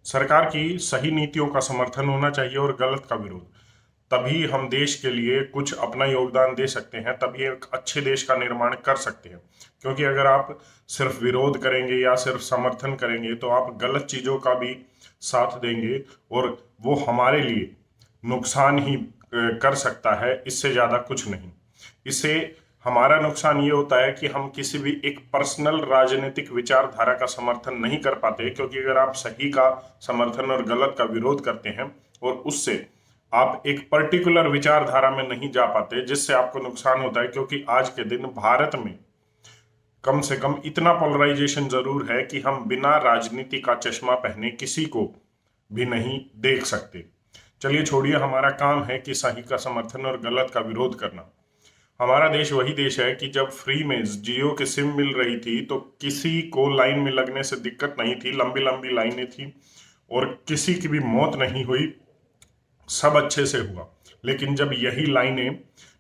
सरकार की सही नीतियों का समर्थन होना चाहिए और गलत का विरोध। तभी हम देश के लिए कुछ अपना योगदान दे सकते हैं, तभी एक अच्छे देश का निर्माण कर सकते हैं। क्योंकि अगर आप सिर्फ विरोध करेंगे या सिर्फ समर्थन करेंगे तो आप गलत चीज़ों का भी साथ देंगे और वो हमारे लिए नुकसान ही कर सकता है, इससे ज़्यादा कुछ नहीं। इससे हमारा नुकसान ये होता है कि हम किसी भी एक पर्सनल राजनीतिक विचारधारा का समर्थन नहीं कर पाते, क्योंकि अगर आप सही का समर्थन और गलत का विरोध करते हैं और उससे आप एक पर्टिकुलर विचारधारा में नहीं जा पाते, जिससे आपको नुकसान होता है। क्योंकि आज के दिन भारत में कम से कम इतना पोलराइजेशन जरूर है कि हम बिना राजनीति का चश्मा पहने किसी को भी नहीं देख सकते। चलिए छोड़िए, हमारा काम है कि सही का समर्थन और गलत का विरोध करना। हमारा देश वही देश है कि जब फ्री में जियो की सिम मिल रही थी तो किसी को लाइन में लगने से दिक्कत नहीं थी, लंबी लंबी लाइनें थी और किसी की भी मौत नहीं हुई, सब अच्छे से हुआ। लेकिन जब यही लाइनें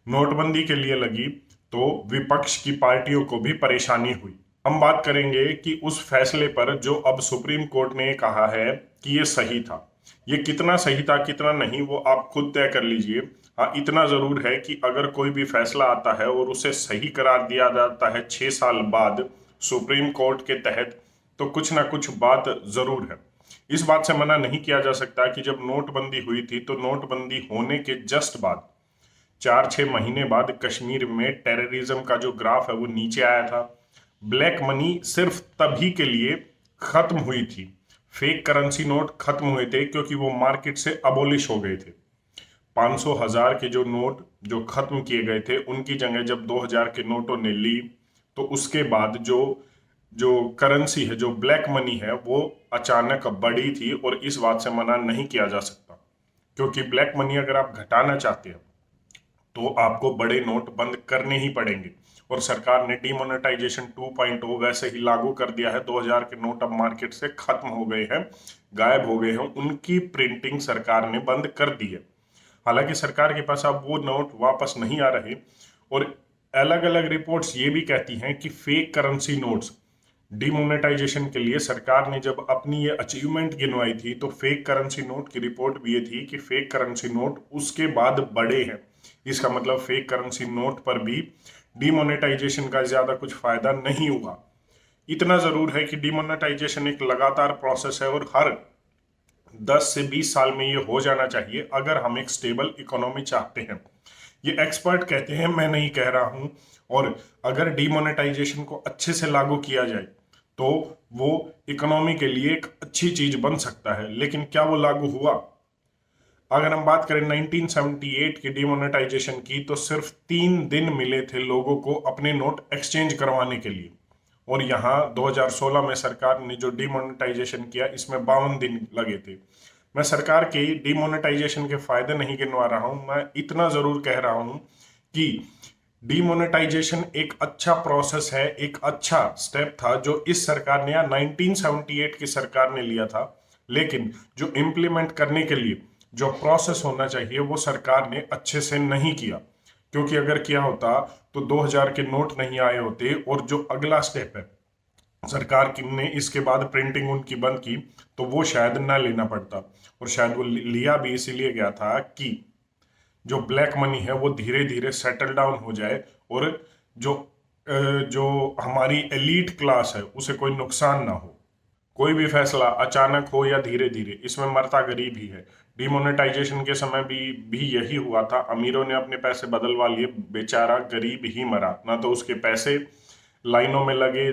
नोटबंदी के लिए लगी तो विपक्ष की पार्टियों को भी परेशानी हुई। हम बात करेंगे कि उस फैसले पर जो अब सुप्रीम कोर्ट ने कहा है कि ये सही था। ये कितना सही था कितना नहीं वो आप खुद तय कर लीजिए। हाँ, इतना जरूर है कि अगर कोई भी फैसला आता है और उसे सही करार दिया जाता है 6 साल बाद सुप्रीम कोर्ट के तहत, तो कुछ ना कुछ बात जरूर है। इस बात से मना नहीं किया जा सकता कि जब नोटबंदी हुई थी तो नोटबंदी होने के जस्ट बाद 4-6 महीने बाद कश्मीर में टेररिज्म का जो ग्राफ है वो नीचे आया था। ब्लैक मनी सिर्फ तभी के लिए खत्म हुई थी, फेक करेंसी नोट खत्म हुए थे क्योंकि वो मार्केट से अबोलिश हो गए थे। 500,000 के जो नोट जो खत्म किए गए थे उनकी जगह जब 2000 के नोटों ने ली तो उसके बाद जो जो करेंसी है, जो ब्लैक मनी है, वो अचानक बढ़ी थी। और इस बात से मना नहीं किया जा सकता, क्योंकि ब्लैक मनी अगर आप घटाना चाहते हैं तो आपको बड़े नोट बंद करने ही पड़ेंगे। और सरकार ने डीमोनेटाइजेशन 2.0 वैसे ही लागू कर दिया है। 2000 के नोट अब मार्केट से खत्म हो गए हैं, गायब हो गए हैं, उनकी प्रिंटिंग सरकार ने बंद कर दी है। हालांकि सरकार के पास अब वो नोट वापस नहीं आ रहे। और अलग अलग रिपोर्ट्स ये भी कहती हैं कि फेक करेंसी नोट्स डिमोनेटाइजेशन के लिए सरकार ने जब अपनी ये अचीवमेंट गिनवाई थी तो फेक करेंसी नोट की रिपोर्ट भी ये थी कि फेक करेंसी नोट उसके बाद बढ़े हैं। इसका मतलब फेक करेंसी नोट पर भी डिमोनेटाइजेशन का ज्यादा कुछ फायदा नहीं हुआ। इतना जरूर है कि डिमोनेटाइजेशन एक लगातार प्रोसेस है और हर 10 से 20 साल में ये हो जाना चाहिए अगर हम एक स्टेबल इकोनॉमी चाहते हैं। ये एक्सपर्ट कहते हैं, मैं नहीं कह रहा हूं। और अगर डिमोनेटाइजेशन को अच्छे से लागू किया जाए तो वो इकोनॉमी के लिए एक अच्छी चीज बन सकता है। लेकिन क्या वो लागू हुआ? अगर हम बात करें 1978 की डिमोनेटाइजेशन की तो सिर्फ 3 दिन मिले थे लोगों को अपने नोट एक्सचेंज करवाने के लिए। और यहाँ 2016 में सरकार ने जो डिमोनेटाइजेशन किया इसमें 52 दिन लगे थे। मैं सरकार के डिमोनेटाइजेशन के फायदे नहीं गिनवा रहा हूं, मैं इतना जरूर कह रहा हूं कि डिमोनेटाइजेशन एक अच्छा प्रोसेस है, एक अच्छा स्टेप था जो इस सरकार ने या 1978 की सरकार ने लिया था। लेकिन जो इम्प्लीमेंट करने के लिए जो प्रोसेस होना चाहिए वो सरकार ने अच्छे से नहीं किया। क्योंकि अगर किया होता तो 2000 के नोट नहीं आए होते। और जो अगला स्टेप है सरकार की ने इसके बाद प्रिंटिंग उनकी बंद की तो वो शायद ना लेना पड़ता। और शायद वो लिया भी इसीलिए गया था कि जो ब्लैक मनी है वो धीरे धीरे सेटल डाउन हो जाए और जो जो हमारी एलीट क्लास है उसे कोई नुकसान ना हो। कोई भी फैसला अचानक हो या धीरे धीरे, इसमें मरता गरीब ही है। डिमोनेटाइजेशन के समय भी यही हुआ था। अमीरों ने अपने पैसे बदलवा लिए, बेचारा गरीब ही मरा। ना तो उसके पैसे लाइनों में लगे,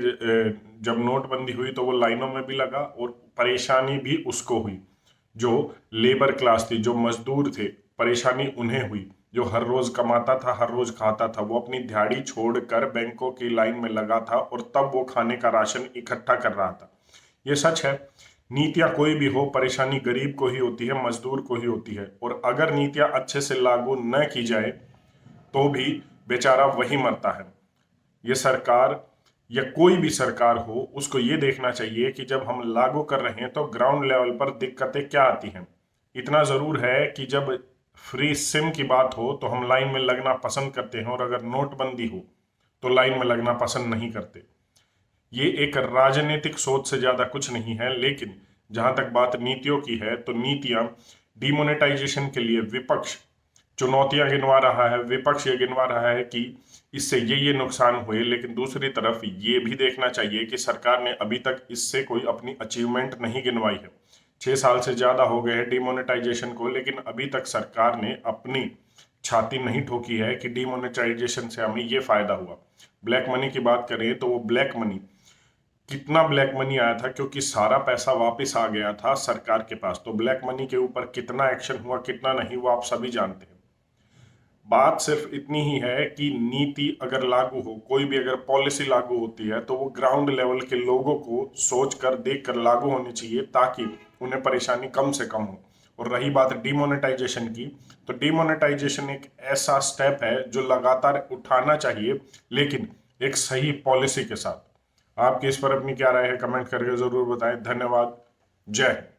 जब नोटबंदी हुई तो वो लाइनों में भी लगा और परेशानी भी उसको हुई। जो लेबर क्लास थी, जो मजदूर थे, परेशानी उन्हें हुई। जो हर रोज कमाता था, हर रोज खाता था, वो अपनी दिहाड़ी छोड़कर बैंकों की लाइन में लगा था और तब वो खाने का राशन इकट्ठा कर रहा था। ये सच है। नीतियां कोई भी हो, परेशानी गरीब को ही होती है, मजदूर को ही होती है। और अगर नीतियां अच्छे से लागू न की जाए तो भी बेचारा वही मरता है। ये सरकार या कोई भी सरकार हो उसको ये देखना चाहिए कि जब हम लागू कर रहे हैं तो ग्राउंड लेवल पर दिक्कतें क्या आती हैं। इतना जरूर है कि जब फ्री सिम की बात हो तो हम लाइन में लगना पसंद करते हैं और अगर नोटबंदी हो तो लाइन में लगना पसंद नहीं करते। ये एक राजनीतिक सोच से ज्यादा कुछ नहीं है। लेकिन जहां तक बात नीतियों की है तो नीतियां डिमोनेटाइजेशन के लिए विपक्ष चुनौतियां गिनवा रहा है, विपक्ष ये गिनवा रहा है कि इससे ये नुकसान हुए, लेकिन दूसरी तरफ ये भी देखना चाहिए कि सरकार ने अभी तक इससे कोई अपनी अचीवमेंट नहीं गिनवाई है। 6 साल से ज्यादा हो गए हैं डिमोनेटाइजेशन को, लेकिन अभी तक सरकार ने अपनी छाती नहीं ठोकी है कि डिमोनेटाइजेशन से हमें ये फायदा हुआ। ब्लैक मनी की बात करें तो वो ब्लैक मनी, कितना ब्लैक मनी आया था, क्योंकि सारा पैसा वापस आ गया था सरकार के पास। तो ब्लैक मनी के ऊपर कितना एक्शन हुआ कितना नहीं, वो आप सभी जानते हैं। बात सिर्फ इतनी ही है कि नीति अगर लागू हो, कोई भी अगर पॉलिसी लागू होती है तो वो ग्राउंड लेवल के लोगों को सोच कर देख कर लागू होनी चाहिए, ताकि उन्हें परेशानी कम से कम हो। और रही बात डिमोनेटाइजेशन की, तो डिमोनेटाइजेशन एक ऐसा स्टेप है जो लगातार उठाना चाहिए, लेकिन एक सही पॉलिसी के साथ। आपकी इस पर अपनी क्या राय है, कमेंट करके जरूर बताएं। धन्यवाद। जय हिंद।